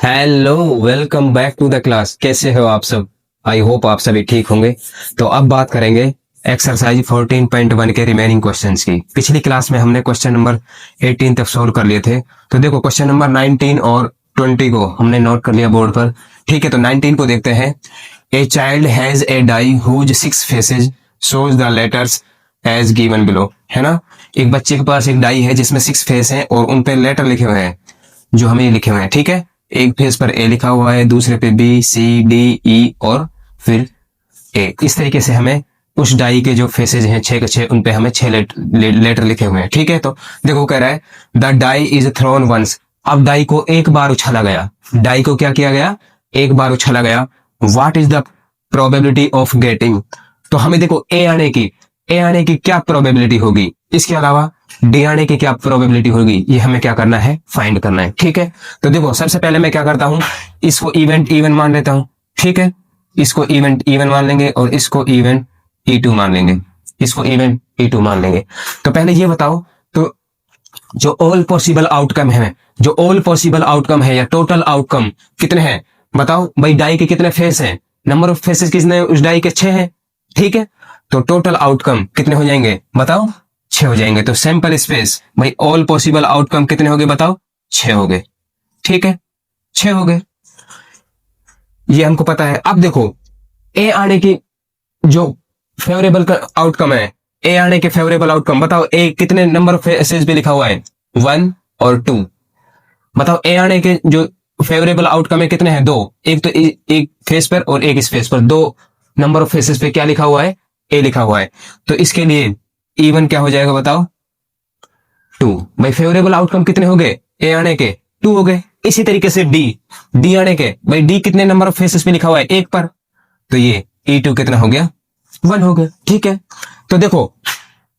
Hello, welcome back to the class. कैसे हो आप सब? आई होप आप सभी ठीक होंगे। तो अब बात करेंगे एक्सरसाइज 14.1 के रिमेनिंग क्वेश्चंस की। पिछली क्लास में हमने क्वेश्चन नंबर 18 तक सोल्व कर लिए थे। तो देखो, क्वेश्चन नंबर 19 और 20 को हमने नोट कर लिया बोर्ड पर। ठीक है, तो 19 को देखते हैं। A child has a die whose 6 faces shows the letters as given below. है ना, एक बच्चे के पास एक डाई है जिसमें 6 फेस हैं और उन पे लेटर लिखे हुए हैं जो हमें लिखे हुए हैं। ठीक है, एक फेस पर ए लिखा हुआ है, दूसरे पे बी, सी, डी, ई और फिर ए। इस तरीके से हमें उस डाई के जो फेसेज हैं 6 के 6, उन पे हमें 6 लेटर लिखे हुए हैं। ठीक है, तो देखो कह रहा है the die is thrown once. अब डाई को एक बार उछाला गया। डाई को क्या किया गया? एक बार उछाला गया। What is the probability of getting? तो हमें देखो ए आने की क्या प्रोबेबिलिटी होगी, इसके अलावा डी आने की क्या प्रोबेबिलिटी होगी, ये हमें क्या करना है? फाइंड करना है। ठीक है, तो देखो सबसे पहले मैं क्या करता हूं, इसको इवेंट इवन मान लेता हूं। ठीक है, इसको इवेंट इवन मान लेंगे और इसको इवेंट E2 मान लेंगे। इसको इवेंट E2 मान लेंगे। तो पहले ये बताओ, तो जो ऑल पॉसिबल आउटकम है, जो ऑल पॉसिबल आउटकम है या टोटल आउटकम कितने हैं बताओ भाई। डाई के कितने फेस हैं? नंबर ऑफ फेसेस कितने? उस डाई के 6 हैं। ठीक है, तो टोटल आउटकम कितने हो जाएंगे बताओ? 6 हो जाएंगे। तो सैंपल स्पेस भाई, ऑल पॉसिबल आउटकम कितने हो गए बताओ? 6 हो गए। ठीक है, 6 हो गए, ये हमको पता है। अब देखो ए आने की जो फेवरेबल आउटकम है, ए आने के फेवरेबल आउटकम बताओ। ए कितने नंबर ऑफ फेसेस पे लिखा हुआ है? 1 और 2। बताओ ए आने के जो फेवरेबल आउटकम है कितने हैं? 2। एक तो एक फेस पर और एक इस फेस पर। 2 नंबर ऑफ फेसेस पे क्या लिखा हुआ है? ए लिखा हुआ है। तो इसके लिए इवन क्या हो जाएगा बताओ? 2। भाई फेवरेबल आउटकम कितने हो गए ए आने के? 2 हो गए। इसी तरीके से डी आने के, भाई डी कितने नंबर ऑफ फेसेस पे लिखा हुआ है? 1 पर। तो ये E2 कितना हो गया? 1 हो गया। ठीक है, तो देखो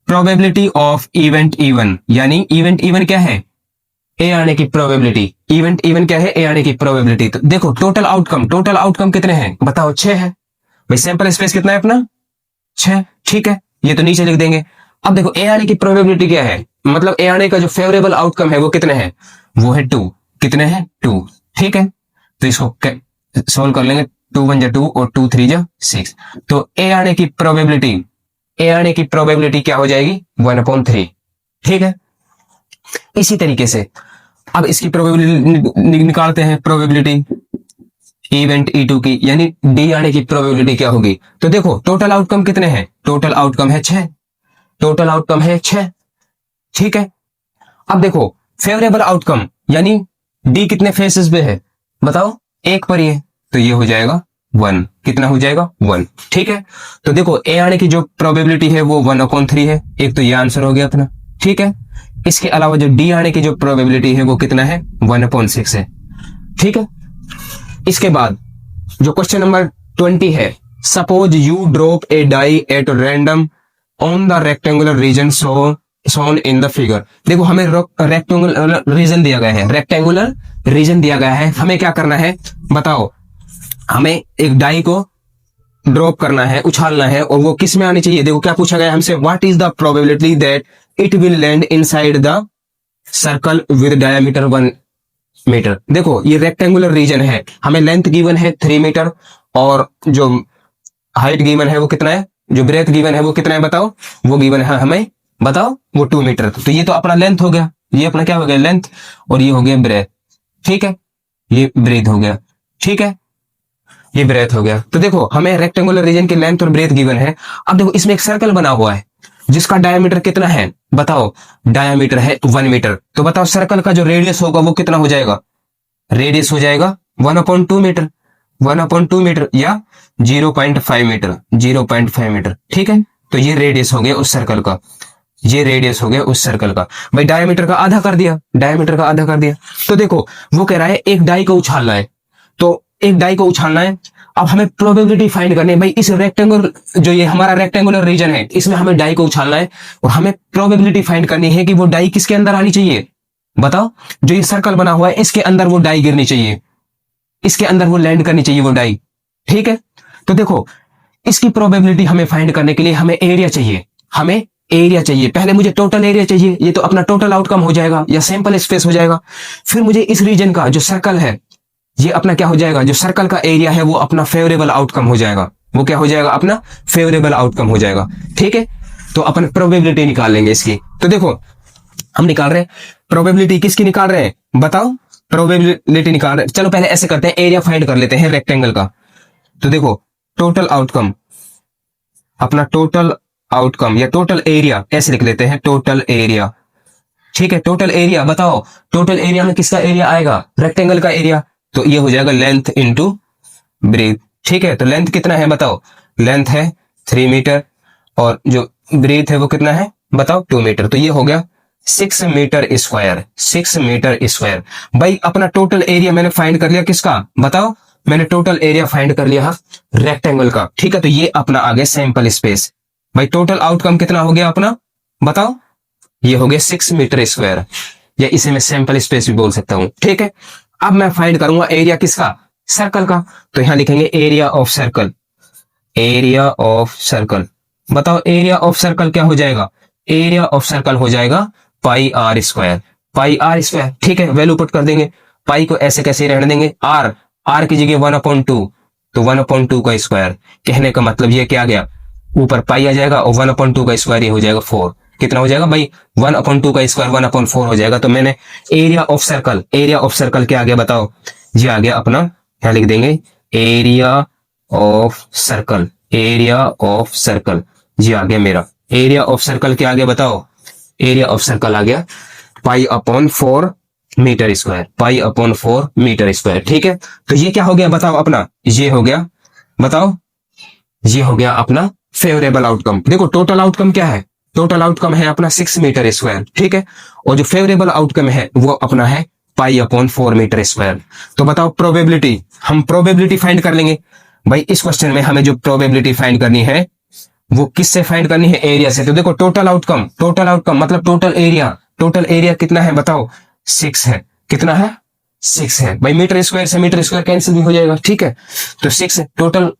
प्रोबेबिलिटी ऑफ इवेंट इवन, यानी इवेंट इवन क्या है? ए आने की प्रोबेबिलिटी। इवेंट इवन क्या है? ए आने की प्रोबेबिलिटी। तो देखो टोटल आउटकम कितने हैं बताओ? 6 है। भाई सैंपल स्पेस कितना है अपना? 6। ठीक है, ये तो नीचे लिख देंगे। अब देखो ए आने की प्रोबेबिलिटी क्या है, मतलब ए आने का जो फेवरेबल आउटकम है वो कितने हैं? वो है 2। कितने हैं? 2। ठीक है, तो इसको सोल्व कर लेंगे। 2 1 जा 2 और 2 3 जा 6। तो ए आने की प्रोबेबिलिटी क्या हो जाएगी? 1/3। ठीक है, इसी तरीके से अब इसकी प्रोबेबिलिटी निकालते हैं। प्रोबेबिलिटी इवेंट E2 की, यानी डी आने की प्रोबेबिलिटी क्या होगी? तो देखो टोटल आउटकम कितने हैं? टोटल आउटकम है 6। टोटल आउटकम है 6। ठीक है, अब देखो फेवरेबल आउटकम, यानी डी कितने फेसेस पे है बताओ? 1 पर ही है। तो ये हो जाएगा 1। कितना हो जाएगा? 1। ठीक है, तो देखो ए आने की जो प्रोबेबिलिटी है वो 1/3 है। एक तो ये आंसर हो गया अपना। ठीक है, इसके अलावा जो डी आने की जो प्रोबेबिलिटी है वो कितना है? 1/6 है। ठीक है, इसके बाद जो क्वेश्चन नंबर 20 है, suppose you drop a die at random on the rectangular region shown in the figure. देखो हमें रेक्टेंगुलर रीजन दिया गया है, रेक्टेंगुलर रीजन दिया गया है। हमें क्या करना है बताओ? हमें एक डाई को ड्रॉप करना है, उछालना है, और वो किस में आनी चाहिए? देखो क्या पूछा गया हमसे, what is the probability that it will land inside the circle with diameter 1 metre. देखो ये रेक्टेंगुलर रीजन है, हमें लेंथ गिवन है 3 मीटर और जो हाइट गिवन है वो कितना है? जो ब्रेथ गिवन है वो कितना है बताओ? वो गिवन है हमें बताओ, वो 2 मीटर। तो ये तो अपना लेंथ हो गया, ये अपना क्या हो गया? लेंथ, और ये हो गया ब्रेथ। ठीक है, ये ब्रेथ हो गया। ठीक है, ये ब्रेथ हो गया। तो देखो हमें रेक्टेंगुलर रीजन की लेंथ और ब्रेथ गिवन है। अब देखो इसमें एक सर्कल बना हुआ है जिसका डायमीटर कितना है बताओ? डायमीटर है 1 मीटर। तो बताओ सर्कल का जो रेडियस होगा वो कितना हो जाएगा? रेडियस हो जाएगा 1/2 मीटर। 1/2 मीटर या 0.5 मीटर। 0.5 मीटर। ठीक है, तो ये रेडियस हो गया उस सर्कल का। ये रेडियस हो गया उस सर्कल का। भाई डायमीटर का आधा कर दिया, डायमीटर का आधा कर दिया। तो देखो वो कह रहा है एक डाई को उछालना है, तो एक डाई को उछालना है। अब हमें प्रोबेबिलिटी फाइंड करनी है भाई, इस रेक्टेंगुलर जो ये हमारा रेक्टेंगुलर रीजन है इसमें हमें डाई को उछालना है और हमें प्रोबेबिलिटी फाइंड करनी है कि वो डाई किसके अंदर आनी चाहिए बताओ? जो ये सर्कल बना हुआ है इसके अंदर वो डाई गिरनी चाहिए, इसके अंदर वो लैंड करनी चाहिए वो डाई। ठीक है, तो देखो इसकी प्रोबेबिलिटी हमें फाइंड करने के लिए हमें एरिया चाहिए। हमें एरिया चाहिए, पहले मुझे टोटल एरिया चाहिए, ये तो अपना टोटल आउटकम हो जाएगा या सैंपल स्पेस हो जाएगा। फिर मुझे इस रीजन का जो सर्कल है ये अपना क्या हो जाएगा, जो सर्कल का एरिया है वो अपना फेवरेबल आउटकम हो जाएगा, वो क्या हो जाएगा, अपना फेवरेबल आउटकम हो जाएगा। ठीक है, तो अपन प्रोबेबिलिटी निकाल लेंगे इसकी। तो देखो हम निकाल रहे हैं प्रोबेबिलिटी, किसकी निकाल रहे हैं बताओ, प्रोबेबिलिटी निकाल रहे हैं। चलो पहले ऐसे करते हैं, एरिया फाइंड कर लेते हैं रेक्टेंगल का। तो देखो टोटल आउटकम, अपना टोटल आउटकम या टोटल एरिया ऐसे लिख लेते हैं, टोटल एरिया। ठीक है, टोटल एरिया बताओ, टोटल एरिया में किसका एरिया आएगा, रेक्टेंगल का एरिया। तो ये हो जाएगा लेंथ इंटू ब्रेथ। ठीक है, तो लेंथ कितना है बताओ, लेंथ है 3 मीटर और जो ब्रेथ है वो कितना है बताओ 2 मीटर। तो ये हो गया 6 मीटर स्क्वायर, 6 मीटर स्क्वायर। भाई अपना टोटल एरिया मैंने फाइंड कर लिया, किसका बताओ, मैंने टोटल एरिया फाइंड कर लिया रेक्टेंगल का। ठीक है, तो ये अपना आ गया सैंपल स्पेस। भाई टोटल आउटकम कितना हो गया अपना बताओ, ये हो गया 6 मीटर स्क्वायर, या इसे मैं सैंपल स्पेस भी बोल सकता हूं। ठीक है, अब मैं फाइंड करूंगा एरिया किसका, सर्कल का। तो यहां लिखेंगे area of circle, area of circle. बताओ एरिया ऑफ सर्कल क्या हो जाएगा, एरिया ऑफ सर्कल हो जाएगा pi r square, pi r square. ठीक है, वैल्यू पुट कर देंगे, पाई को ऐसे कैसे रहने देंगे, आर, आर की जगह 1/2, तो 1/2 का स्क्वायर। कहने का मतलब ये क्या आ गया, ऊपर पाई आ जाएगा और 1/2 का स्क्वायर ये हो जाएगा 4। कितना हो जाएगा भाई, 1/2 का स्क्वायर 1/4 हो जाएगा। तो मैंने area of circle, area of circle क्या आ गया बताओ, ये आ गया अपना, यहां लिख देंगे area of circle, area of circle, ये आ गया मेरा एरिया ऑफ सर्कल। क्या आ गया बताओ, एरिया ऑफ सर्कल आ गया π/4 मीटर स्क्वायर, π/4 मीटर स्क्वायर। ठीक है, तो ये क्या हो गया बताओ अपना, ये हो गया बताओ, ये हो गया अपना फेवरेबल आउटकम। देखो टोटल आउटकम क्या है, टोटल आउटकम है अपना 6 मीटर स्क्वायर। ठीक है, और जो फेवरेबल आउटकम है वो अपना है π/4 मीटर स्क्वायर। तो बताओ प्रोबेबिलिटी, हम प्रोबेबिलिटी फाइंड कर लेंगे। भाई इस क्वेश्चन में हमें जो प्रोबेबिलिटी फाइंड करनी है वो किससे फाइंड करनी है, एरिया से। तो देखो टोटल आउटकम, टोटल आउटकम मतलब टोटल एरिया, टोटल एरिया कितना है बताओ, 6 है। कितना है, 6 है। भाई मीटर स्क्वायर से मीटर स्क्वायर कैंसिल भी हो जाएगा। ठीक है, तो 6 टोटल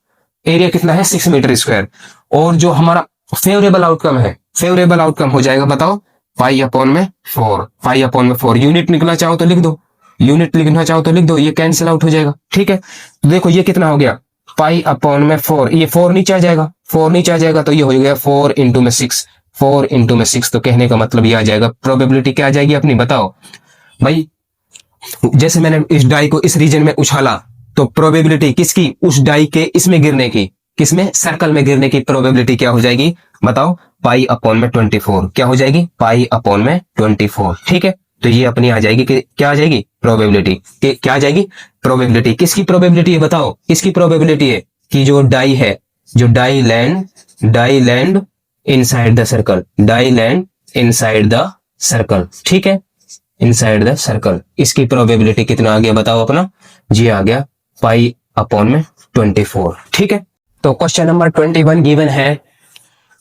एरिया कितना है, 6 मीटर स्क्वायर। और जो हमारा फेवरेबल आउटकम है, फेवरेबल आउटकम हो जाएगा बताओ π/4, π/4। यूनिट निकलना चाहो तो लिख दो, यूनिट लिखना चाहो तो लिख दो, ये कैंसिल आउट हो जाएगा। ठीक है, तो देखो ये कितना हो गया π/4, ये 4 नीचे आ जाएगा, 4 नीचे आ जाएगा, तो ये हो गया 4 × 6, 4 × 6। तो कहने का मतलब ये आ जाएगा, प्रोबेबिलिटी क्या आ जाएगी अपनी बताओ। भाई जैसे मैंने इस डाई को इस रीजन में उछाला, तो प्रोबेबिलिटी किसकी, उस डाई के इसमें गिरने की, किसमें, सर्कल में गिरने की प्रोबेबिलिटी क्या हो जाएगी बताओ, π/24। क्या हो जाएगी, π/24। ठीक है, तो ये अपनी आ जाएगी कि क्या आ जाएगी, प्रोबेबिलिटी। क्या आ जाएगी, प्रोबेबिलिटी। किसकी प्रोबेबिलिटी है बताओ, किसकी प्रोबेबिलिटी है कि जो डाई है, जो die land inside the circle, die land inside the circle. ठीक है, इनसाइड द सर्कल, इसकी प्रोबेबिलिटी कितना आ गया बताओ अपना, जी आ गया π/24। ठीक है, तो क्वेश्चन नंबर 21 गिवन है,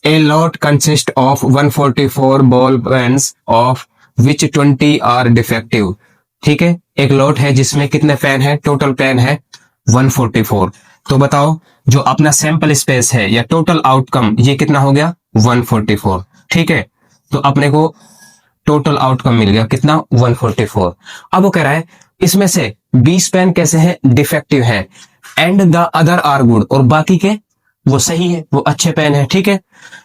a lot consist of 144 ball pens of which 20 are defective. ठीक है, एक लॉट है जिसमें कितने पेन है, टोटल पेन है 144। तो बताओ जो अपना सैंपल स्पेस है या टोटल आउटकम ये कितना हो गया, 144। ठीक है, तो अपने को टोटल आउटकम मिल गया कितना, 144। अब वो कह रहा है इसमें से 20 पेन कैसे हैं, डिफेक्टिव हैं, and the other are good, और बाकी के वो सही है, वो अच्छे पेन है। ठीक है,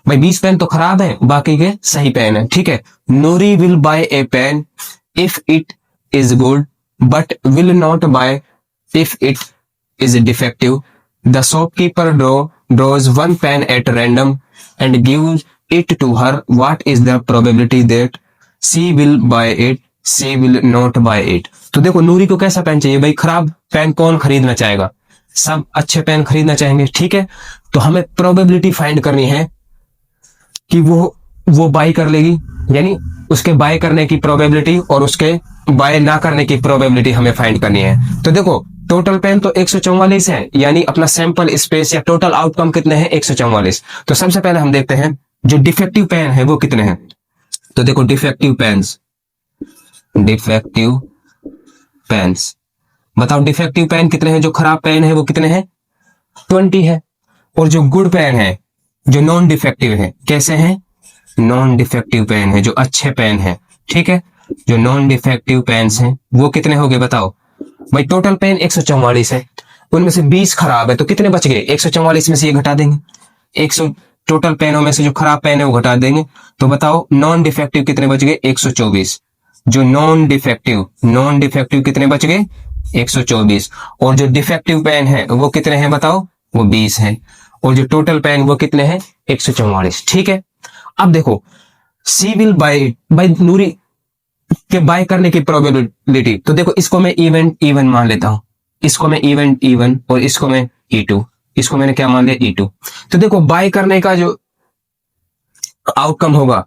भाई 20 पेन तो खराब है, बाकी के सही पेन है। ठीक है, Noori will buy a pen if it is good but will not buy if it is defective. The shopkeeper draws one pen at random and gives it to her. What is the probability that she will buy it, she will not buy it? तो देखो नूरी को कैसा pen चाहिए भाई, खराब pen कौन खरीदना चाहेगा, सब अच्छे पेन खरीदना चाहेंगे। ठीक है, तो हमें प्रोबेबिलिटी फाइंड करनी है कि वो बाय कर लेगी, यानी उसके बाय करने की प्रोबेबिलिटी और उसके बाय ना करने की प्रोबेबिलिटी हमें फाइंड करनी है। तो देखो टोटल पेन तो 144 है, यानी अपना सैंपल स्पेस या टोटल आउटकम कितने हैं, 144। तो सबसे पहले हम देखते हैं जो डिफेक्टिव पेन है वो कितने हैं। तो देखो डिफेक्टिव पेन्स बताओ, डिफेक्टिव पेन कितने हैं, जो खराब पेन है वो कितने हैं, 20 है। और जो गुड पेन है, जो नॉन डिफेक्टिव है, कैसे हैं, नॉन डिफेक्टिव पेन है, जो अच्छे पेन है। ठीक है, जो नॉन डिफेक्टिव पेन्स हैं वो कितने हो गए बताओ, भाई टोटल पेन 144 है, उनमें से 20 खराब है, तो कितने बच गए? 144 में से ये घटा देंगे, 100 टोटल पेनों में से जो खराब पेन है वो घटा देंगे, तो बताओ नॉन डिफेक्टिव कितने बच गए? 124। जो नॉन डिफेक्टिव कितने बच गए? 124। और जो डिफेक्टिव पेन है वो कितने हैं बताओ? वो 20 हैं। और जो टोटल पेन वो कितने हैं? 144। ठीक है, अब देखो सी विल बाय नूरी के बाय करने की प्रोबेबिलिटी, तो देखो इसको मैं इवेंट इवन मान लेता हूं, इसको मैं इवेंट इवन और इसको मैं E2, इसको मैंने क्या मान लिया? E2। तो देखो बाय करने का जो आउटकम होगा,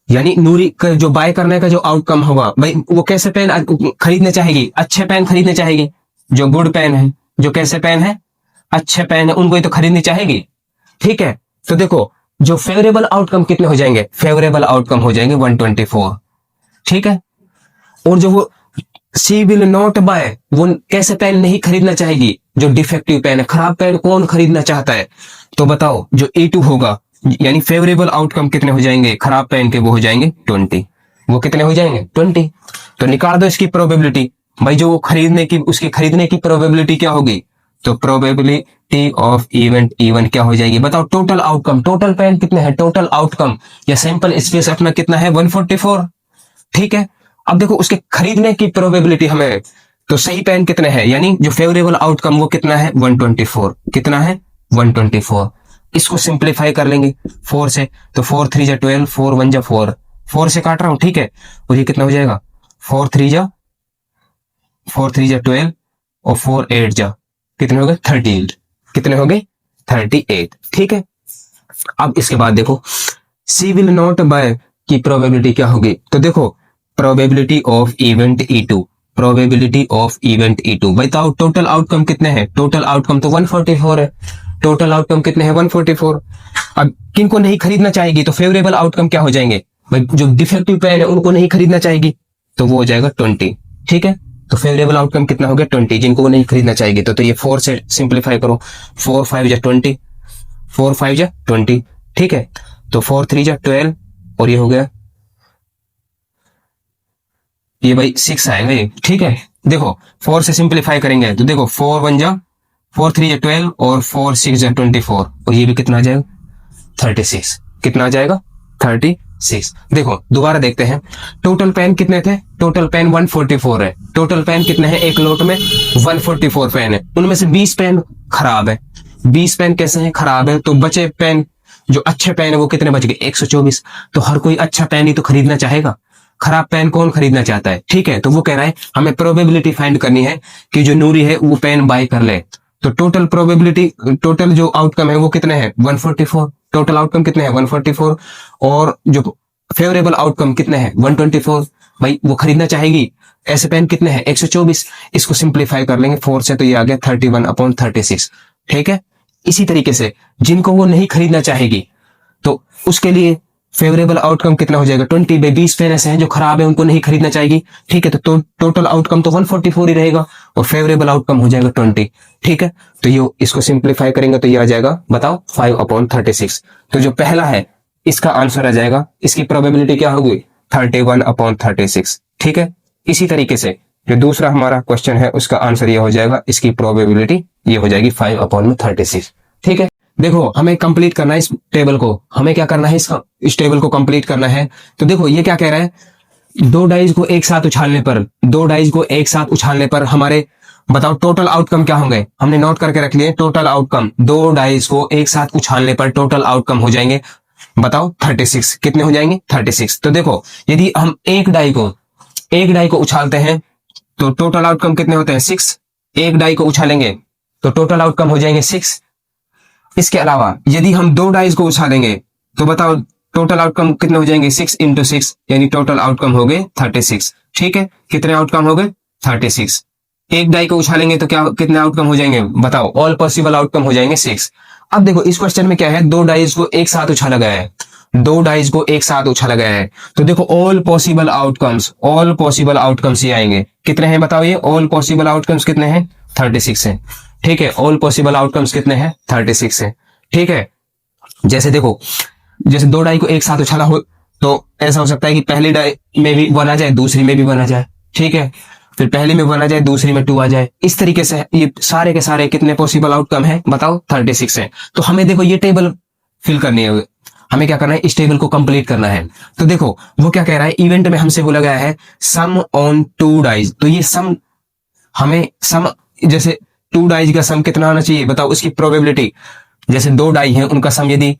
यानी नूरी का जो बाय करने का जो आउटकम होगा, भाई वो कैसे पेन खरीदने चाहेगी? अच्छे पेन खरीदने चाहेगी, जो गुड पेन है, जो कैसे पेन है? अच्छे पेन है, उनको ही तो खरीदनी चाहेगी। ठीक है, तो देखो जो फेवरेबल आउटकम कितने हो जाएंगे? फेवरेबल आउटकम हो जाएंगे 124। ठीक है, और जो वो सी विल नॉट बाय, वो कैसे पेन नहीं खरीदना चाहेगी? जो डिफेक्टिव पेन है, खराब पेन कौन खरीदना चाहता है? तो बताओ जो E2 होगा, यानी फेवरेबल आउटकम कितने हो जाएंगे खराब पेन के? वो हो जाएंगे 20। वो कितने हो जाएंगे? 20। तो निकाल दो इसकी प्रोबेबिलिटी, भाई जो वो खरीदने की, उसकी खरीदने की प्रोबेबिलिटी क्या होगी? तो प्रोबेबिलिटी ऑफ इवेंट इवन क्या हो जाएगी? बताओ टोटल आउटकम, टोटल पेन कितने हैं? टोटल आउटकम या सैंपल स्पेस अपना कितना है? 144। ठीक है, अब देखो उसके खरीदने की प्रोबेबिलिटी हमें, तो सही पेन कितने हैं, यानी जो फेवरेबल आउटकम वो कितना है? 124। कितना है? 124। इसको सिंप्लीफाई कर लेंगे 4 से, तो 4 3 जा 12, 4 1 जा 4, 4 से काट रहा हूं। ठीक है, और ये कितना हो जाएगा? 4 3 जा 12 और 4 8 जा कितने हो गए? 38। कितने हो गए? 38। ठीक है, अब इसके बाद देखो सी विल नॉट बाय की प्रोबेबिलिटी क्या होगी? तो देखो probability of event E2, probability of event E2, बताओ टोटल आउटकम कितने हैं? टोटल आउटकम तो 144 है, टोटल आउटकम कितने हैं? 144। अब किनको नहीं खरीदना चाहेगी? तो फेवरेबल आउटकम क्या हो जाएंगे? भाई जो डिफेक्टिव पेन है उनको नहीं खरीदना चाहेगी, तो वो हो जाएगा 20। ठीक है, तो फेवरेबल आउटकम कितना हो गया? 20, जिनको वो नहीं खरीदना चाहेगी। तो ये 4 से सिंप्लीफाई करो, 4 5 जा 20, 4 5 जा 20। ठीक है, तो 4 3 जा 12 और ये हो गया, ये भाई 6 आएगा ये। ठीक है, देखो 4 से सिंप्लीफाई करेंगे तो देखो 4 1 जा 4 3 जा 12 और 4 6 जा 24 और ये भी कितना आ जाएगा? 36। कितना आ जाएगा? 36। देखो दोबारा देखते हैं, टोटल पेन कितने थे? टोटल पेन 144 है। टोटल पेन कितने हैं एक लोट में? 144 पेन है, उनमें से 20 पेन खराब है। 20 पेन कैसे हैं? खराब है, तो बचे पेन जो अच्छे पेन है वो कितने बच गए? 124। तो हर कोई अच्छा पेन ही तो खरीदना चाहेगा, खराब पेन कौन खरीदना चाहता है? ठीक है, तो वो कह रहा है हमें प्रोबेबिलिटी फाइंड करनी है कि जो नूरी है वो पेन बाय कर ले। तो टोटल प्रोबेबिलिटी, टोटल जो आउटकम है वो कितने हैं? 144। टोटल आउटकम कितने हैं? 144। और जो फेवरेबल आउटकम कितने हैं? 124। भाई वो खरीदना चाहेगी, ऐसे पेन कितने हैं? 124। इसको सिंप्लीफाई कर लेंगे 4 से, तो ये आ गया 31/36। ठीक है, इसी तरीके से जिनको वो नहीं खरीदना चाहेगी तो उसके लिए फेवरेबल आउटकम कितना हो जाएगा? 20/20 पेन ऐसे हैं जो खराब है, उनको नहीं खरीदना चाहेगी। ठीक है, तो टोटल आउटकम तो 144 ही रहेगा और फेवरेबल आउटकम हो जाएगा 20। ठीक है, तो ये इसको सिंप्लीफाई करेंगे तो ये आ जाएगा, बताओ 5/36। तो जो पहला है इसका आंसर आ जाएगा, इसकी प्रोबेबिलिटी क्या होगी? 31/36। ठीक है, इसी तरीके से जो दूसरा हमारा क्वेश्चन है उसका आंसर ये हो जाएगा, इसकी प्रोबेबिलिटी ये हो जाएगी 5/36। ठीक है, देखो हमें कंप्लीट करना है इस टेबल को, हमें क्या करना है? इस टेबल को कंप्लीट करना है। तो देखो ये क्या कह रहा है, दो डाइज को एक साथ उछालने पर, दो डाइज को एक साथ उछालने पर हमारे, बताओ टोटल आउटकम क्या होंगे? हमने नोट करके रख लिए टोटल आउटकम, दो डाइज को एक साथ उछालने पर टोटल आउटकम हो जाएंगे, बताओ 36। कितने हो जाएंगे? 36। तो देखो यदि हम एक डाई को उछालते हैं तो टोटल आउटकम कितने होते हैं? 6। एक डाई को उछालेंगे तो टोटल आउटकम हो जाएंगे 6। इसके अलावा यदि हम दो डाइज को उछालेंगे तो बताओ टोटल आउटकम कितने हो जाएंगे? 6 × 6, यानी टोटल आउटकम हो गए 36। ठीक है, कितने आउटकम हो गए? 36। एक डाई को उछालेंगे तो क्या कितने आउटकम हो जाएंगे? बताओ, ऑल पॉसिबल आउटकम हो जाएंगे 6। अब देखो इस क्वेश्चन में क्या है, दो डाइज को एक साथ उछाला गया है, दो डाइज को एक साथ उछाला गया है, तो देखो ऑल पॉसिबल आउटकम्स ही आएंगे। कितने हैं बताओ? ये ऑल पॉसिबल आउटकम्स कितने हैं? 36 है। ठीक है, ऑल पॉसिबल आउटकम्स कितने हैं? 36 है। ठीक है, जैसे देखो, जैसे दो डाई को एक साथ उछाला हो तो ऐसा हो सकता है कि पहली डाई में भी 1 आ जाए, दूसरी में भी 1 आ जाए। ठीक है, फिर पहले में 1 आ जाए, दूसरी में 2 आ जाए। इस तरीके से ये सारे के सारे कितने पॉसिबल आउटकम है बताओ, 36 है। तो हमें देखो ये टेबल फिल करनी है, हमें क्या करना है, इस टेबल को कंप्लीट करना है। तो देखो वो क्या कह रहा है, इवेंट में हमसे बोला गया है सम ऑन 2 डाइज। तो ये सम, हमें सम, जैसे 2 डाइज का सम कितना आना चाहिए बताओ, उसकी प्रोबेबिलिटी, जैसे 2 डाई है उनका सम यदि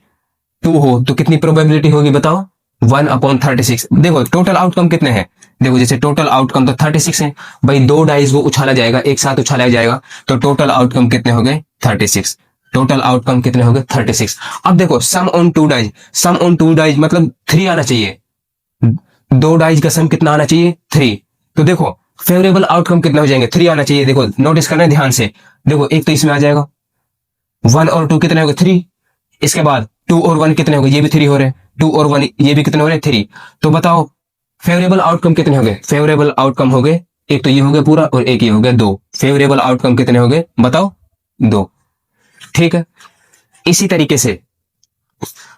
2 हो तो कितनी प्रोबेबिलिटी होगी बताओ, 1/36। देखो टोटल आउटकम कितने हैं, देखो जैसे टोटल आउटकम तो 36 है भाई, 2 डाइज को उछाला जाएगा, एक साथ उछाला जाएगा, तो टोटल आउटकम कितने हो गए 36। टोटल आउटकम कितने हो गए 36। अब देखो sum on 2 dice, sum on 2 dice मतलब 3 आना चाहिए, 2 डाइज का सम कितना आना चाहिए 3। तो देखो फेवरेबल आउटकम कितना हो जाएंगे, 3 आना चाहिए। देखो नोटिस करना है ध्यान से, देखो एक तो इसमें आ जाएगा, 1 और 2 कितने हो गए 3, इसके बाद 2 और 1 कितने हो गए, ये भी 3 हो रहे हैं, 2 और 1 ये भी कितने हो रहे हैं 3। तो बताओ फेवरेबल आउटकम कितने हो गए, फेवरेबल आउटकम हो गए, एक तो ये हो गया पूरा और एक ये हो गया 2। फेवरेबल आउटकम कितने हो गए बताओ 2। ठीक है, इसी तरीके से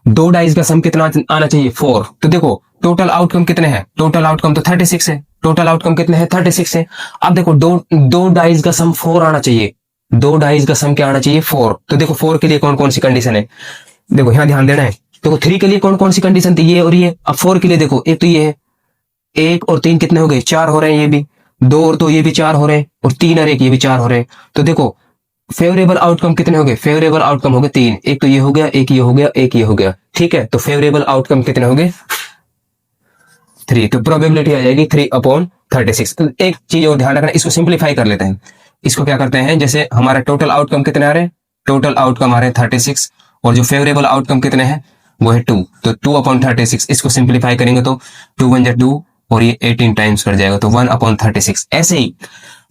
2 डाइज का सम कितना आना चाहिए 4। तो देखो टोटल आउटकम कितने हैं, टोटल आउटकम तो 36 है, टोटल आउटकम कितने हैं 36 है। अब देखो दो डाइज का सम 4 आना चाहिए, 2 डाइज का सम क्या आना चाहिए 4। तो देखो 4 के लिए कौन कौन सी कंडीशन है, देखो यहां ध्यान देना है। देखो 3 के लिए कौन कौन सी कंडीशन थी, ये और ये। अब 4 के लिए देखो, एक तो ये है, 1 और 3 कितने हो गए 4 हो रहे हैं, ये भी 2 और 2 ये भी 4 हो रहे हैं, और 3 और 1 ये भी 4 हो रहे हैं। तो देखो फेवरेबल आउटकम कितने हो गए, फेवरेबल आउटकम हो गए 3, एक तो ये हो गया, एक ये हो गया, एक ये हो गया। ठीक है, तो फेवरेबल आउटकम कितने हो गए 3। तो प्रोबेबिलिटी आ जाएगी 3/36। तो एक चीज और ध्यान रखना, इसको सिंप्लीफाई कर लेते हैं। इसको क्या करते हैं, जैसे हमारा टोटल आउटकम कितने आ रहे हैं, टोटल आउटकम आ रहे हैं 36, और जो फेवरेबल आउटकम कितने हैं वो है 2। तो 2/36, इसको सिंप्लीफाई करेंगे तो 2 1 2 और ये 18 टाइम्स कर जाएगा, तो 1/36। ऐसे ही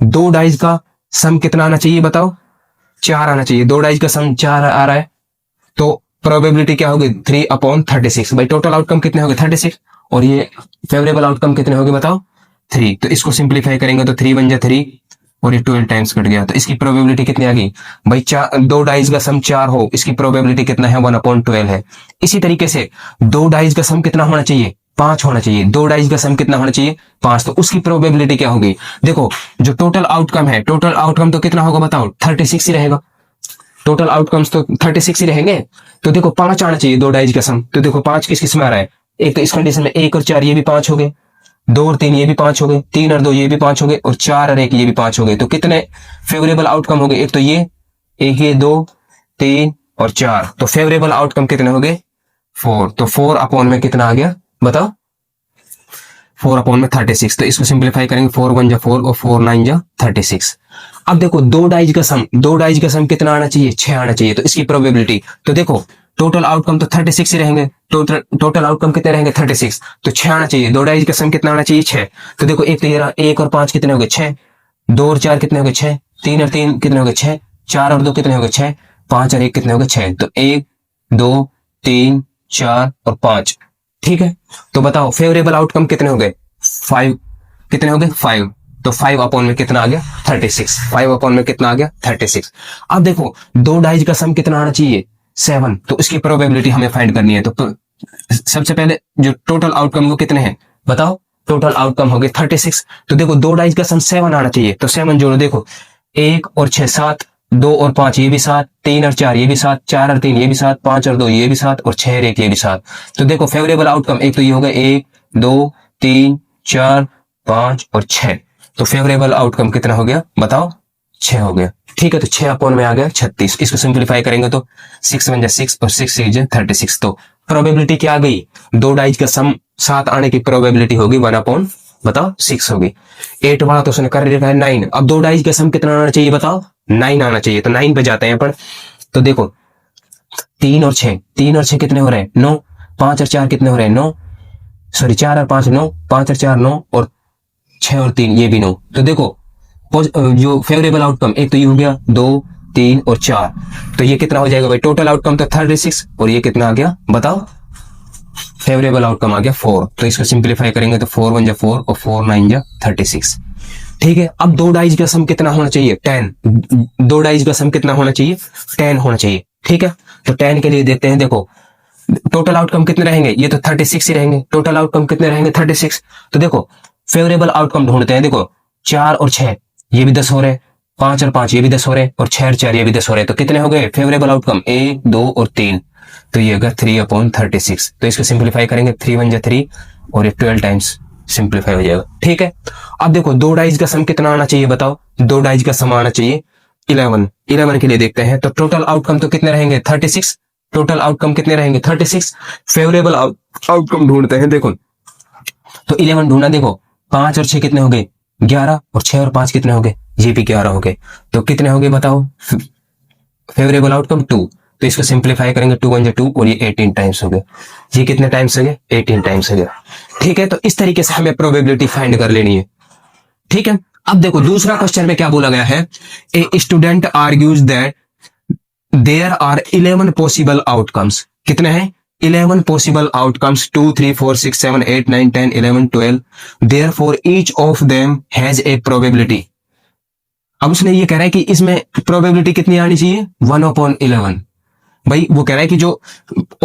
2 डाइज का सम कितना आना चाहिए बताओ, 4 आना चाहिए। 2 डाइज का सम 4 आ रहा है, तो प्रोबेबिलिटी क्या होगी 3/36। भाई टोटल आउटकम कितने हो गए 36, और ये फेवरेबल आउटकम कितने हो गए बताओ 3। तो इसको सिंप्लीफाई करेंगे तो 3 1 3 और ये 12 टाइम्स कट गया, तो इसकी प्रोबेबिलिटी कितनी आ गई भाई 2 डाइज का सम 4 हो, इसकी प्रोबेबिलिटी कितना है 1/12 है। इसी तरीके से 2 डाइज का सम कितना होना चाहिए 5 होना चाहिए, 2 डाइज का सम कितना होना चाहिए 5। तो उसकी प्रोबेबिलिटी क्या होगी, देखो जो टोटल आउटकम है, टोटल आउटकम तो कितना होगा बताओ 36 ही रहेगा, टोटल आउटकम्स तो 36 ही रहेंगे। तो देखो 5 आना चाहिए 2 डाइज का सम। तो देखो 5 किस किस में आ रहा है, एक तो इस कंडीशन में 1 और 4 ये भी 5 हो गए, 2 और 3 ये भी 5 हो गए, 3 और 2 ये भी 5 हो गए, और 4 और 1 ये भी 5 हो गए। तो कितने फेवरेबल आउटकम हो गए, एक तो ये, एक ये, 2 3 और 4। तो फेवरेबल आउटकम कितने हो गए 4। तो 4 अपॉन में कितना आ गया बताओ, 4/36। तो इसको सिंप्लीफाई करेंगे, 4 1 4 और 4 9 36। अब देखो 2 डाइज का सम, 2 डाइज का सम कितना आना चाहिए 6 आना चाहिए। तो इसकी प्रोबेबिलिटी, तो देखो टोटल आउटकम तो 36 ही रहेंगे, टोटल आउटकम कितने रहेंगे 36, तो 6 आना चाहिए। 2 डाइज का सम कितना आना चाहिए 6। तो देखो एक तो ये रहा, 1 और 5 कितने हो गए 6, 2 और 4 कितने हो गए 6, 3 और 3 कितने हो गए 6, 4 और 2 कितने हो गए 6, 5 और 1 कितने हो गए 6। तो 1 2 3 4 और 5। ठीक है, तो बताओ फेवरेबल आउटकम कितने हो गए 5, कितने हो गए 5। तो 5 अपॉन में कितना आ गया 36, 5 अपॉन में कितना आ गया 36। अब देखो 2 डाइज का सम कितना आना चाहिए 7। तो उसकी प्रोबेबिलिटी हमें फाइंड करनी है। तो सबसे पहले जो टोटल आउटकम वो कितने हैं बताओ, टोटल आउटकम हो गए 36। तो देखो 2 डाइज का सम 7 आना चाहिए, तो 7 जोड़ो, देखो 1 और 6 7, 2 और 5 ये भी 7, 3 और 4 ये भी 7, 4 और 3 ये भी 7, 5 और 2 ये भी 7, और 6 और 1 ये भी 7। तो देखो फेवरेबल आउटकम एक तो ये हो गए 1 2 3 4 5 और 6। तो फेवरेबल आउटकम कितना हो गया बताओ 6 हो गया। ठीक है, तो 6 अपॉन में आ गया 36। इसको सिंप्लीफाई करेंगे तो 6 1 6 और 6 6 36। तो प्रोबेबिलिटी क्या आ गई, 2 डाइज का सम 7 आने की प्रोबेबिलिटी होगी 1 बताओ 6 होगी। 8 वाला तो उसने कर रखा है 9। अब 2 डाइज का सम कितना आना चाहिए बताओ 9 आना चाहिए। तो 9 पे जाते हैं अपन। तो देखो 3 और 6, 3 और 6 कितने हो रहे हैं 9, 5 और 4 कितने हो रहे हैं 9, सॉरी 4 और 5 9, 5 और 4 9, और 6 और 3 ये भी 9। तो देखो जो फेवरेबल आउटकम एक तो ये हो गया 2 3 और 4। तो ये कितना हो जाएगा भाई, टोटल आउटकम तो 36, और ये कितना आ गया बताओ, फेवरेबल आउटकम आ गया 4। तो इसको सिंप्लीफाई करेंगे तो 4 1 4 और 4 9 36। ठीक है, अब 2 डाइज का सम कितना होना चाहिए 10। 2 डाइज का सम कितना होना चाहिए 10 होना चाहिए। ठीक है, तो 10 के लिए देखते हैं। देखो टोटल आउटकम कितने रहेंगे, ये तो 36 ही रहेंगे, टोटल आउटकम कितने रहेंगे 36। तो देखो फेवरेबल आउटकम ढूंढते हैं। देखो 4 और 6 ये भी 10 हो रहे, 5 और 5 ये भी 10 हो रहे, और 6 और 4 ये भी 10 हो रहे, तो कितने हो गए फेवरेबल आउटकम 1 2 और 3, तो ये होगा 3/36। तो इसको सिंप्लीफाई करेंगे, 3 1 जा 3 और ये 12 टाइम्स सिंप्लीफाई हो जाएगा। ठीक है, अब देखो दो डाइज का सम कितना आना चाहिए बताओ, दो डाइज का सम आना चाहिए 11 के लिए देखते हैं, तो टोटल आउटकम तो कितने रहेंगे 36, टोटल आउटकम कितने रहेंगे 36, फेवरेबल आउटकम ढूंढते हैं। देखो तो 11 ढूंढना, देखो 5 और 6 कितने हो गए 11, और 6 और 5 कितने हो गए, ये भी 11 हो गए, तो कितने हो गए बताओ फेवरेबल आउटकम 2, तो इसको सिंप्लीफाई करेंगे 2 1 2 और ये 18 टाइम्स हो गए, ये कितने टाइम्स हो गए 18 टाइम्स हो गया। ठीक है, तो इस तरीके से हमें प्रोबेबिलिटी फाइंड कर लेनी है। ठीक है, अब देखो दूसरा क्वेश्चन में क्या बोला गया है, a student argues that there are 11 possible outcomes, कितने हैं 11 possible outcomes 2 3 4 6 7 8 9 10 11 12, therefore each of them has a probability. अब उसने ये कह रहा है कि इसमें प्रोबेबिलिटी कितनी आनी चाहिए 1/11। भाई वो कह रहा है कि जो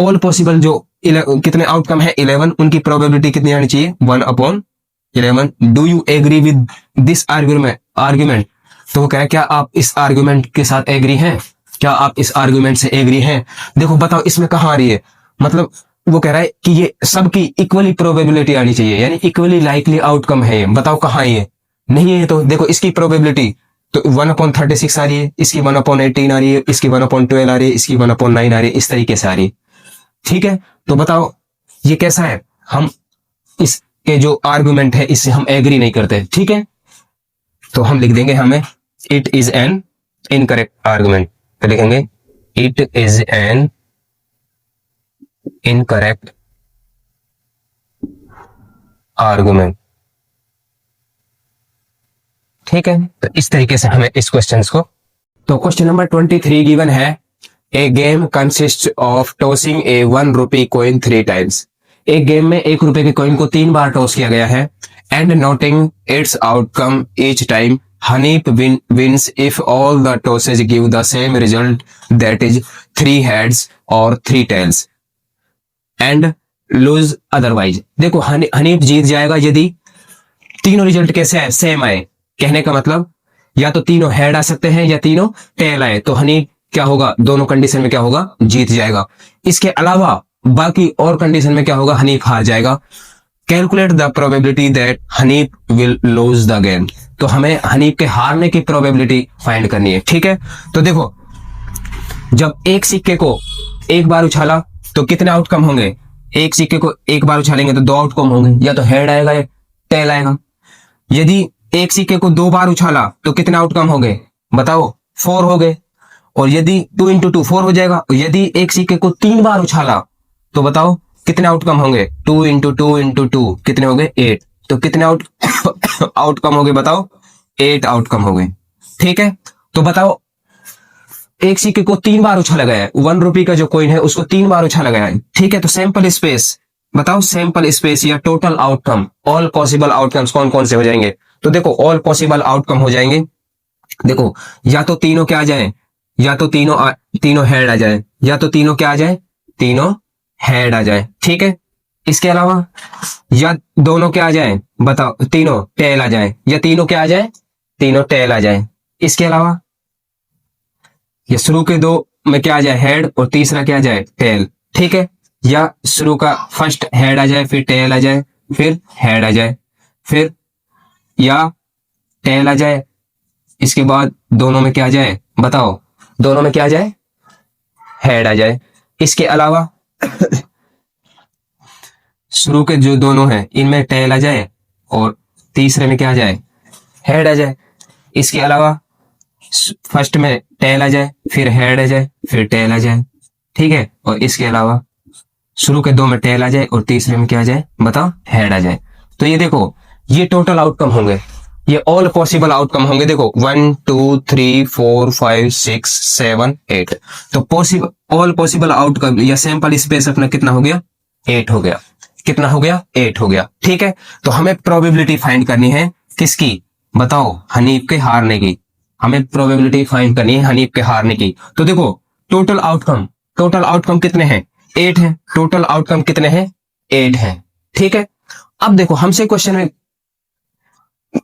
ऑल पॉसिबल जो कितने आउटकम है 11, उनकी प्रोबेबिलिटी कितनी आनी चाहिए 1/11। Do you agree with this argument, तो वो कह रहा है क्या आप इस आर्ग्यूमेंट के साथ एग्री हैं, क्या आप इस आर्ग्यूमेंट से एग्री हैं। देखो बताओ इसमें कहाँ आ रही है, मतलब वो कह रहा है कि ये सबकी इक्वली प्रोबेबिलिटी आनी चाहिए, यानी इक्वली लाइकली आउटकम है ये, बताओ कहाँ ये नहीं है। तो देखो इसकी प्रोबेबिलिटी तो 1/36 आ रही है, इसकी 1/18 आ रही है, इसकी 1/12 आ रही है, इसकी 1/9 आ रही है, इस तरीके से आ रही है। ठीक है, तो बताओ ये कैसा है, हम इसके जो आर्गुमेंट है इससे हम एग्री नहीं करते। ठीक है, तो हम लिख देंगे हमें it is an incorrect argument, तो लिखेंगे it is an incorrect argument. ठीक है, तो इस तरीके से हमें इस क्वेश्चन को, तो क्वेश्चन नंबर 23 गिवन है, a game consist of tossing a 1 rupee coin 3 times. एक गेम में 1 रुपए के कॉइन को 3 बार टॉस किया गया है, and noting its outcome each time Hanif wins if all the tosses give the same result, that is 3 heads और 3 टेल्स, एंड लूज अदरवाइज। देखो हनीप जीत जाएगा यदि तीनों रिजल्ट कैसे है सेम आए, कहने का मतलब या तो तीनों हेड आ सकते हैं या तीनों टेल आए, तो हनीप क्या होगा दोनों कंडीशन में क्या होगा जीत जाएगा। इसके अलावा बाकी और कंडीशन में क्या होगा हनीप हार जाएगा। Calculate the probability that Hanif will lose the game, तो हमें हनीप के हारने की प्रोबेबिलिटी फाइंड करनी है। ठीक है, तो देखो जब एक सिक्के को एक बार उछाला तो कितने आउटकम होंगे, एक सिक्के को एक बार उछालेंगे तो 2 आउटकम होंगे, या तो हेड आएगा या टेल आएगा। यदि एक सिक्के को 2 बार उछाला तो कितने आउटकम हो गए बताओ 4 हो गए, और यदि 2 × 2 4 हो जाएगा। यदि एक सिक्के को 3 बार उछाला तो बताओ कितने आउटकम होंगे 2 × 2 × 2 कितने हो गए 8, तो कितने आउटकम हो गए बताओ 8 आउटकम हो गए। ठीक है, तो बताओ एक सिक्के को 3 बार उछाला गया है, 1 रुपए का जो कॉइन है उसको 3 बार उछाला गया है। ठीक है, तो सैंपल स्पेस बताओ, सैंपल स्पेस या total outcome, all possible outcomes कौन कौन से हो जाएंगे। तो देखो ऑल पॉसिबल आउटकम हो जाएंगे, देखो या तो तीनों क्या आ जाए, या तो तीनों हेड आ जाए, या तो तीनों क्या आ जाए तीनों हेड आ जाए। ठीक है, इसके अलावा या दोनों क्या आ जाए बताओ तीनों टेल आ जाए, या तीनों क्या आ जाए तीनों टेल आ जाए। इसके अलावा ये शुरू के 2 में क्या आ जाए हेड और तीसरा क्या आ जाए टेल। ठीक है, या शुरू का फर्स्ट हेड आ जाए फिर टेल आ जाए फिर हेड आ जाए, फिर या टेल आ जाए, इसके बाद दोनों में क्या आ जाए बताओ दोनों में क्या आ जाए हेड आ जाए। इसके अलावा शुरू के जो दोनों हैं इनमें टेल आ जाए और तीसरे में क्या आ जाए हेड आ जाए। इसके अलावा फर्स्ट में टेल आ जाए फिर हेड आ जाए फिर टेल आ जाए। ठीक है, और इसके अलावा शुरू के 2 में टेल आ जाए और तीसरे में क्या आ जाए बताओ हेड आ जाए। तो ये देखो ये टोटल आउटकम होंगे, ये ऑल पॉसिबल आउटकम होंगे। देखो 1 2 3 4 5 6 7 8, तो पॉसिबल ऑल पॉसिबल आउटकम या सैंपल स्पेस अपना कितना हो गया 8 हो गया, कितना हो गया 8 हो गया। ठीक है, तो हमें प्रोबेबिलिटी फाइंड करनी है किसकी बताओ हनीफ के हारने की, हमें प्रोबेबिलिटी फाइंड करनी है हनीफ के हारने की। तो देखो टोटल आउटकम कितने हैं 8 है, टोटल आउटकम कितने हैं 8 है। ठीक है, अब देखो हमसे क्वेश्चन में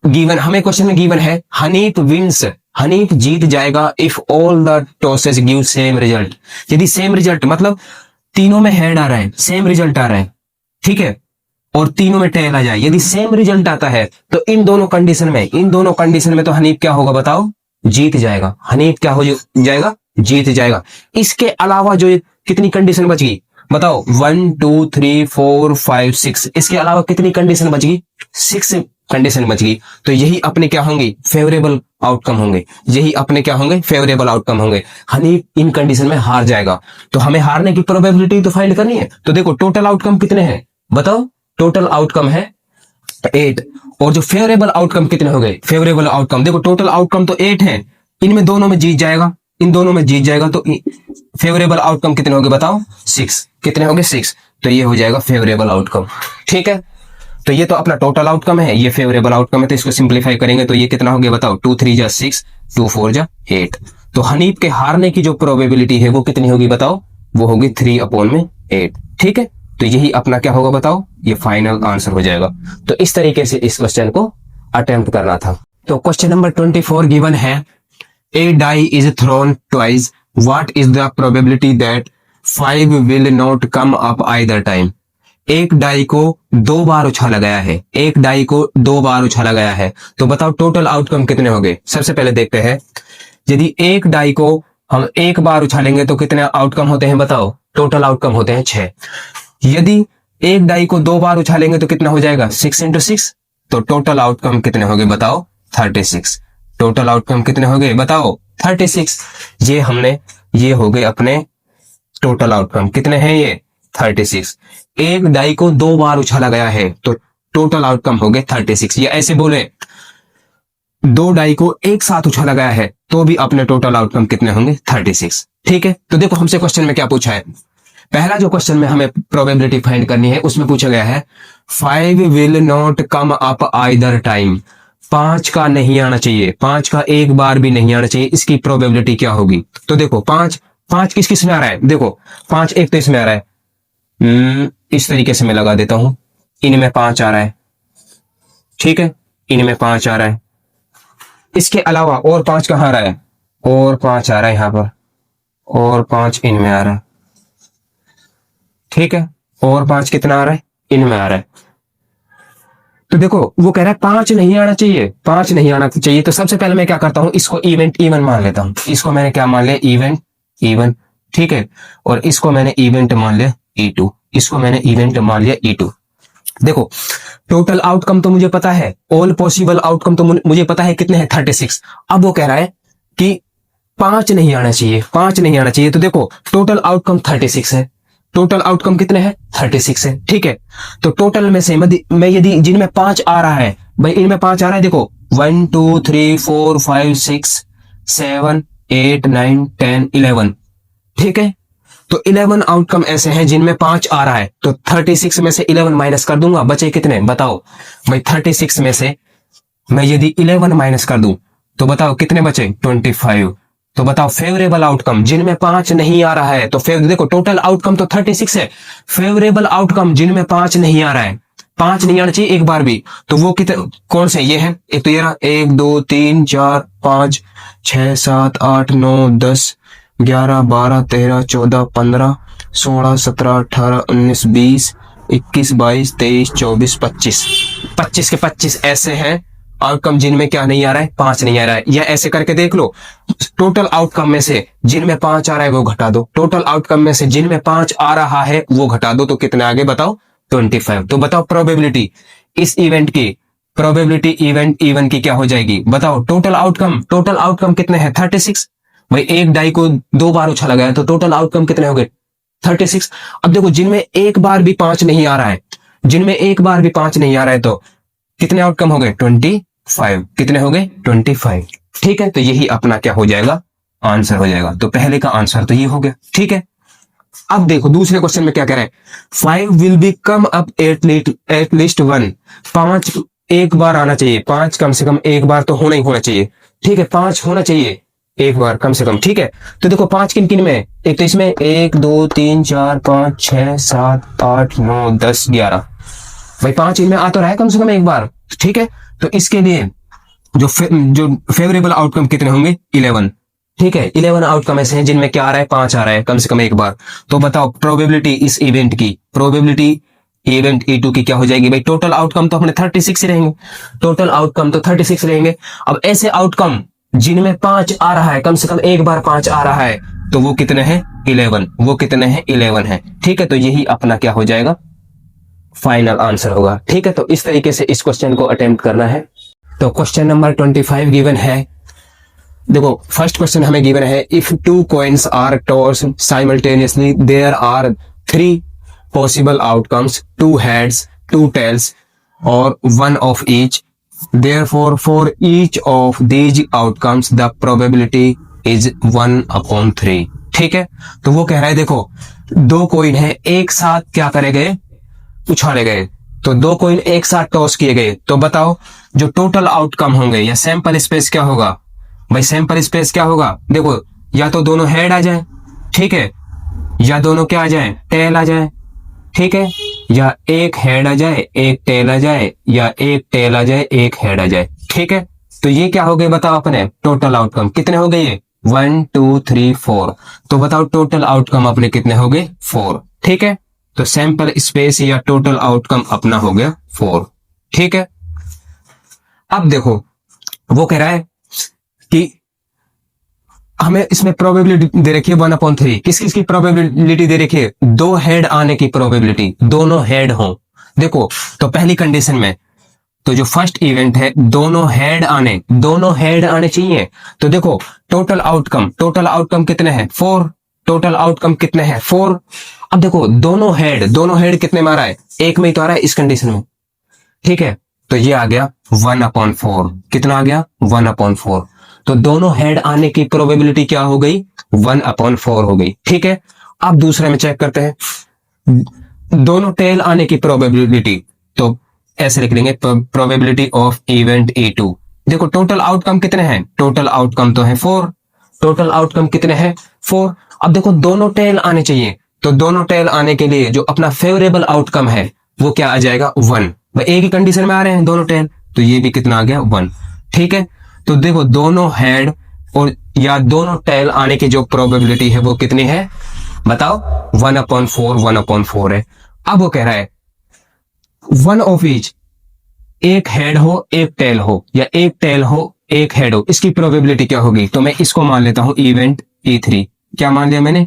गिवन, हमें क्वेश्चन में गिवन है हनीफ विंस, हनीफ जीत जाएगा if all the tosses give same result. यदि सेम रिजल्ट मतलब तीनों में हेड आ रहा है, सेम रिजल्ट आ रहा है, ठीक है, और तीनों में टेल आ जाए, यदि सेम रिजल्ट आता है तो इन दोनों कंडीशन में तो हनीफ क्या होगा बताओ, जीत जाएगा। हनीफ क्या हो जाएगा, जीत जाएगा। इसके अलावा जो कितनी कंडीशन बच गई बताओ, 1 2 3 4 5 6, इसके अलावा कितनी कंडीशन बच गई, 6 कंडीशन बच गई। तो यही अपने क्या होंगे, फेवरेबल आउटकम होंगे, यही अपने क्या होंगे, फेवरेबल आउटकम होंगे। हनीफ इन कंडीशन में हार जाएगा। तो हमें हारने की प्रोबेबिलिटी तो फाइंड करनी है। तो देखो टोटल आउटकम कितने हैं बताओ, टोटल आउटकम है 8, और जो फेवरेबल आउटकम कितने हो गए, फेवरेबल आउटकम देखो टोटल आउटकम तो 8 है, इनमें दोनों में जीत जाएगा, इन दोनों में जीत जाएगा, तो फेवरेबल आउटकम कितने हो गए बताओ, 6, कितने हो गए 6, तो ये हो जाएगा फेवरेबल आउटकम। ठीक है, तो ये तो अपना टोटल आउटकम है, ये फेवरेबल आउटकम है, तो इसको सिंप्लीफाई करेंगे तो ये कितना हो गया बताओ, 2 3 जा 6, 2 4 जा 8। तो हनीफ के हारने की जो प्रोबेबिलिटी है वो कितनी होगी बताओ, वो होगी 3/8। ठीक है, तो यही अपना क्या होगा बताओ, ये फाइनल आंसर हो जाएगा। तो इस तरीके से इस क्वेश्चन को अटेम्प्ट करना था। तो क्वेश्चन नंबर 24 गिवन है, a die is thrown twice, what is the probability that 5 will not come up either time. एक डाई को 2 बार उछाला गया है, एक डाई को 2 बार उछाला गया है, तो बताओ टोटल आउटकम कितने हो गए। सबसे पहले देखते हैं, यदि एक डाई को हम एक बार उछालेंगे तो कितने आउटकम होते हैं बताओ, टोटल आउटकम होते हैं 6। यदि एक डाई को 2 बार उछालेंगे तो कितना हो जाएगा, 6 × 6, तो टोटल आउटकम कितने हो गए बताओ, 36। टोटल आउटकम कितने हो गए बताओ, 36। ये हो गए अपने टोटल आउटकम, कितने हैं ये, 36। एक डाई को 2 बार उछाला गया है तो टोटल आउटकम हो गए 36, या ऐसे बोले 2 डाई को एक साथ उछाला गया है तो भी अपने टोटल आउटकम कितने होंगे, 36। ठीक है, तो देखो हमसे क्वेश्चन में क्या पूछा है, पहला जो क्वेश्चन में हमें प्रोबेबिलिटी फाइंड करनी है उसमें पूछा गया है 5 will not come up either time, 5 का नहीं आना चाहिए, 5 का एक बार भी नहीं आना चाहिए, इसकी प्रोबेबिलिटी क्या होगी। तो देखो 5 किस किस में आ रहा है, देखो 5 एक तो इसमें आ रहा है, इस तरीके से मैं लगा देता हूं, इनमें 5 आ रहा है, ठीक है, इनमें 5 आ रहा है, इसके अलावा और 5 कहां आ रहा है, और 5 आ रहा है यहां पर, और 5 इनमें आ रहा है, ठीक है, और 5 कितना आ रहा है, इनमें आ रहा है। तो देखो वो कह रहा है 5 नहीं आना चाहिए, 5 नहीं आना चाहिए, तो सबसे पहले मैं क्या करता हूं, इसको इवेंट इवन मान लेता हूं, इसको मैंने क्या मान लिया, इवेंट इवन, ठीक है, और इसको मैंने इवेंट मान लिया E2, इसको मैंने इवेंट मान लिया E2। देखो टोटल आउटकम तो मुझे पता है, ऑल पॉसिबल आउटकम तो मुझे पता है कितने हैं, 36। अब वो कह रहा है कि 5 नहीं आना चाहिए, 5 नहीं आना चाहिए, तो देखो टोटल आउटकम 36 है, टोटल आउटकम कितने हैं, 36 है, ठीक है। तो टोटल में से मैं यदि जिनमें 5 आ रहा है, भाई इनमें 5 आ रहा है, देखो 1 2 3 4 5 6 7 8 9 10 11, ठीक है। तो 11 आउटकम ऐसे हैं जिनमें 5 आ रहा है, तो 36 में से 11 माइनस कर दूंगा, बचे कितने बताओ भाई, 36 में से मैं यदि 11 माइनस कर दूं तो बताओ कितने बचे, 25। तो बताओ फेवरेबल आउटकम जिनमें 5 नहीं आ रहा है, तो देखो टोटल आउटकम तो 36 है, फेवरेबल आउटकम जिनमें 5 नहीं आ रहा है, 5 नहीं आना चाहिए एक बार भी, तो वो कितने कौन से, ये है, एक तो ये रहा, 1 2 3 4 5 6 7 8 9 10 11 12 13 14 15 16 17 18 19 20 21 22 23 24 25, 25 के 25 ऐसे हैं आउटकम जिनमें क्या नहीं आ रहा है, 5 नहीं आ रहा है। या ऐसे करके देख लो, टोटल आउटकम में से जिनमें 5 आ रहा है वो घटा दो, टोटल आउटकम में से जिनमें 5 आ रहा है वो घटा दो, तो कितने आगे बताओ, 25। तो बताओ प्रोबेबिलिटी इस इवेंट की, प्रोबेबिलिटी इवेंट इवन की क्या हो जाएगी बताओ, टोटल आउटकम कितने हैं, 36। भाई एक डाई को 2 बार उछाला गया तो टोटल आउटकम कितने हो गए, 36। अब देखो जिनमें एक बार भी 5 नहीं आ रहा है, जिनमें एक बार भी 5 नहीं आ रहा है, तो कितने आउटकम हो गए, 25। कितने हो गए, 25। ठीक है, तो यही अपना क्या हो जाएगा, आंसर हो जाएगा। तो पहले का आंसर तो ये हो गया, ठीक है। अब देखो दूसरे क्वेश्चन में क्या कह रहे हैं, 5 will be come up at least 1, 5 एक बार आना चाहिए, 5 कम से कम एक बार तो होना ही होना चाहिए, ठीक है, 5 होना चाहिए एक बार कम से कम, ठीक है। तो देखो 5 किन किन में, एक तो इसमें 1 2 3 4 5 6 7 8 9 10 11, भाई 5 इनमें आ तो रहा है कम से कम एक बार, ठीक है। तो इसके लिए जो फेवरेबल आउटकम कितने होंगे 11। ठीक है, 11 आउटकम ऐसे हैं जिनमें क्या आ रहा है 5 आ रहा है कम से कम एक बार। तो बताओ प्रोबेबिलिटी इस इवेंट की, प्रोबेबिलिटी इवेंट E2 की क्या हो जाएगी भाई? टोटल आउटकम तो अपने 36 रहेंगे, टोटल आउटकम तो 36 रहेंगे। अब ऐसे आउटकम जिनमें 5 आ रहा है, कम से कम एक बार 5 आ रहा है, तो वो कितने हैं 11, वो कितने हैं 11 है। ठीक है, तो यही अपना क्या हो जाएगा फाइनल आंसर होगा। ठीक है, तो इस तरीके से इस क्वेश्चन को अटेम्प्ट करना है। तो क्वेश्चन नंबर 25 गिवन है। देखो फर्स्ट क्वेश्चन हमें गिवन है, if two coins are toss simultaneously there are 3 possible outcomes, 2 heads 2 tails और 1 of each, therefore for each of these outcomes the probability is 1/3। ठीक है, तो वो कह रहा है देखो 2 कॉइन है एक साथ क्या करे गए, उछाले गए। तो 2 कॉइन एक साथ टॉस किए गए, तो बताओ जो टोटल आउटकम होंगे या सैंपल स्पेस क्या होगा भाई? सैंपल स्पेस क्या होगा? देखो या तो दोनों हेड आ जाए, ठीक है, या दोनों क्या आ जाए टेल आ जाए, ठीक है, या एक हेड आ जाए एक टेल आ जाए, या एक टेल आ जाए एक हेड आ जाए। ठीक है, तो ये क्या हो गए बताओ अपने टोटल आउटकम कितने हो गए? ये 1 2 3 4। तो बताओ टोटल आउटकम अपने कितने हो गए 4। ठीक है, तो सैंपल स्पेस या टोटल आउटकम अपना हो गया 4। ठीक है, अब देखो वो कह रहा है कि हमें इसमें प्रोबेबिलिटी दे रखी है 1/3। किस किस की प्रोबेबिलिटी दे रखी है? 2 हेड आने की प्रोबेबिलिटी, दोनों हेड हो। देखो तो पहली कंडीशन में तो जो फर्स्ट इवेंट है दोनों हेड आने चाहिए। तो देखो टोटल आउटकम कितने हैं 4, टोटल आउटकम कितने हैं 4। अब देखो दोनों हेड कितने में आ रहा है? एक में ही तो आ रहा है इस कंडीशन में। ठीक है, तो ये आ गया 1/4। कितना आ गया 1/4। तो दोनों हेड आने की प्रोबेबिलिटी क्या हो गई 1/4 हो गई। ठीक है, अब दूसरे में चेक करते हैं दोनों टेल आने की प्रोबेबिलिटी। तो ऐसे लिख लेंगे प्रोबेबिलिटी ऑफ इवेंट E2। देखो टोटल आउटकम कितने हैं? टोटल आउटकम तो है 4, टोटल आउटकम कितने हैं 4। अब देखो दोनों टेल आने चाहिए, तो दोनों टेल आने के लिए जो अपना फेवरेबल आउटकम है वो क्या आ जाएगा 1। एक ही कंडीशन में आ रहे हैं दोनों टेल, तो ये भी कितना आ गया 1। ठीक है, तो देखो दोनों हेड और या दोनों टेल आने की जो प्रोबेबिलिटी है वो कितनी है बताओ? 1/4 है। अब वो कह रहा है 1 ऑफ ईच, एक हेड हो एक टेल हो, या एक टेल हो एक हेड हो, इसकी प्रोबेबिलिटी क्या होगी? तो मैं इसको मान लेता हूं इवेंट E3। क्या मान लिया मैंने?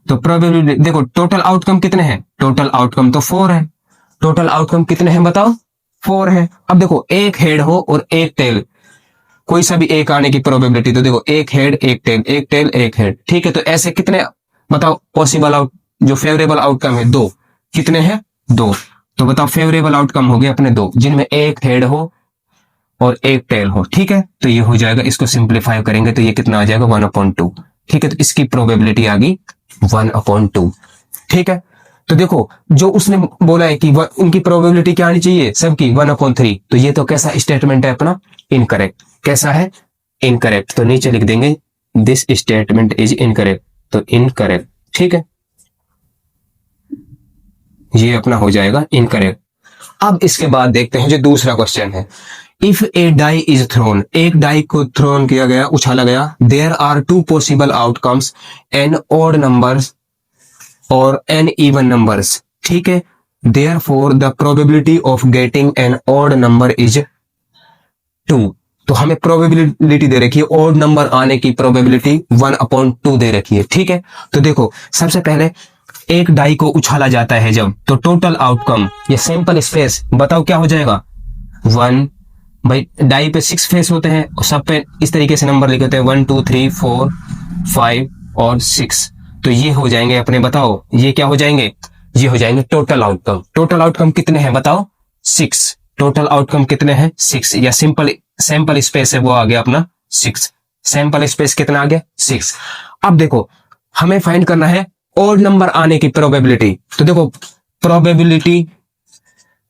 तो प्रोबेबिलिटी देखो टोटल आउटकम कितने हैं? टोटल आउटकम तो 4 है। टोटल आउटकम कितने हैं बताओ? 4 है। अब देखो एक हेड हो और एक टेल, कोई सा भी एक आने की प्रोबेबिलिटी, तो देखो एक हेड एक टेल एक टेल एक हेड। ठीक है, तो ऐसे कितने बताओ पॉसिबल जो फेवरेबल आउटकम है 2, कितने हैं 2। तो बताओ फेवरेबल आउटकम हो गए अपने 2 जिनमें एक हेड हो और एक टेल हो। ठीक है, तो ये हो जाएगा, इसको सिंप्लीफाई करेंगे तो ये कितना आ जाएगा 1/2। ठीक है, तो इसकी प्रोबेबिलिटी आ गई 1/2। ठीक है, तो देखो जो उसने बोला है कि उनकी प्रोबेबिलिटी क्या आनी चाहिए सबकी 1/3, तो ये तो कैसा स्टेटमेंट है अपना? इनकरेक्ट। कैसा है? इनकरेक्ट। तो नीचे लिख देंगे दिस स्टेटमेंट इज इनकरेक्ट, तो इनकरेक्ट। ठीक है, ये अपना हो जाएगा इनकरेक्ट। अब इसके बाद देखते हैं जो दूसरा क्वेश्चन है, if a die is thrown, एक डाई को थ्रोन किया गया, उछाला गया, there are 2 possible outcomes, an odd numbers और एन इवन नंबर्स। ठीक है, therefore the probability of getting an odd number is 2। तो हमें प्रोबेबिलिटी दे रखी है ऑड नंबर आने की प्रोबेबिलिटी 1/2 दे रखी है। ठीक है, तो देखो सबसे पहले एक डाई को उछाला जाता है जब, तो टोटल आउटकम या सैंपल स्पेस बताओ क्या हो जाएगा 1। भाई डाई पे 6 फेस होते हैं और सब पे इस तरीके से नंबर लिखे होते हैं 1 2 3 4 5 और 6। तो ये हो जाएंगे अपने, बताओ ये क्या हो जाएंगे? ये हो जाएंगे टोटल आउटकम। टोटल आउटकम कितने हैं बताओ? 6। टोटल आउटकम कितने हैं 6, या सैंपल स्पेस है वो आ गया अपना 6। सैंपल स्पेस कितना आ गया 6। अब देखो हमें फाइंड करना है ऑड नंबर आने की प्रोबेबिलिटी। तो देखो प्रोबेबिलिटी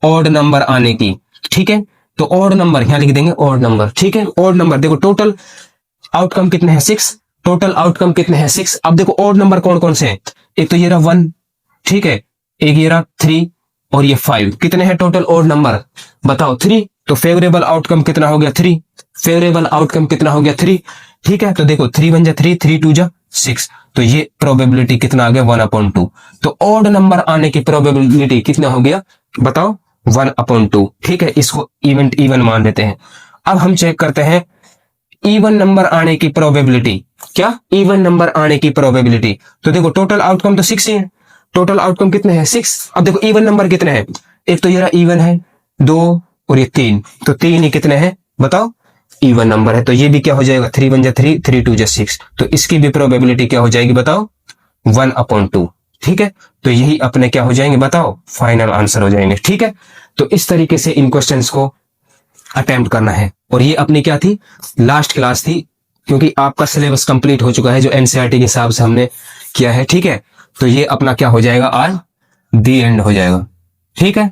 ऑड नंबर आने की। ठीक है, तो ऑड नंबर यहां लिख देंगे ऑड नंबर। ठीक है, ऑड नंबर देखो टोटल आउटकम कितने हैं 6, टोटल आउटकम कितने हैं 6। अब देखो ऑड नंबर कौन कौन से हैं? एक तो ये रहा 1, ठीक है, एक ये रहा 3 और ये 5। कितने हैं टोटल ऑड नंबर बताओ? 3। तो फेवरेबल आउटकम कितना हो गया 3, फेवरेबल आउटकम कितना हो गया 3। ठीक है, तो देखो 3 1 जा 3, 3 2 जा 6, तो ये प्रोबेबिलिटी कितना आ गया 1/2। तो ऑड नंबर आने की प्रोबेबिलिटी कितना हो गया बताओ 1/2। ठीक है, इसको इवन मान लेते हैं। अब हम चेक करते हैं इवन नंबर आने की प्रोबेबिलिटी। क्या इवन नंबर आने की प्रोबेबिलिटी? तो देखो टोटल आउटकम तो 6 ही है, टोटल आउटकम कितने हैं 6। अब देखो इवन नंबर कितने हैं, एक तो ये इवन है 2 और ये 3, तो 3 ही कितने हैं बताओ इवन नंबर है। तो ये भी क्या हो जाएगा 3 1 जा 3, 3 2 जा 6, तो इसकी भी प्रोबेबिलिटी क्या हो जाएगी बताओ 1/2। ठीक है, तो यही अपने क्या हो जाएंगे बताओ फाइनल आंसर हो जाएंगे। ठीक है, तो इस तरीके से इन क्वेश्चंस को अटेम्प्ट करना है। और ये अपनी क्या थी लास्ट क्लास थी, क्योंकि आपका सिलेबस कंप्लीट हो चुका है जो एनसीईआरटी के हिसाब से हमने किया है। ठीक है, तो ये अपना क्या हो जाएगा आज दी एंड हो जाएगा। ठीक है,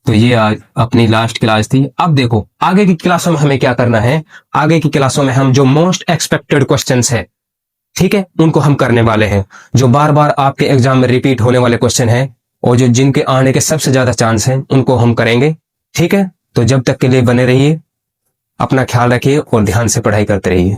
तो ये आज अपनी लास्ट क्लास थी। अब देखो आगे की क्लासों में हमें क्या करना है, आगे की क्लासों में हम जो मोस्ट एक्सपेक्टेड क्वेश्चंस है, ठीक है, उनको हम करने वाले हैं, जो बार बार आपके एग्जाम में रिपीट होने वाले क्वेश्चन हैं और जो जिनके आने के सबसे ज्यादा चांस हैं उनको हम करेंगे। ठीक है, तो जब तक के लिए बने रहिए, अपना ख्याल रखिए और ध्यान से पढ़ाई करते रहिए।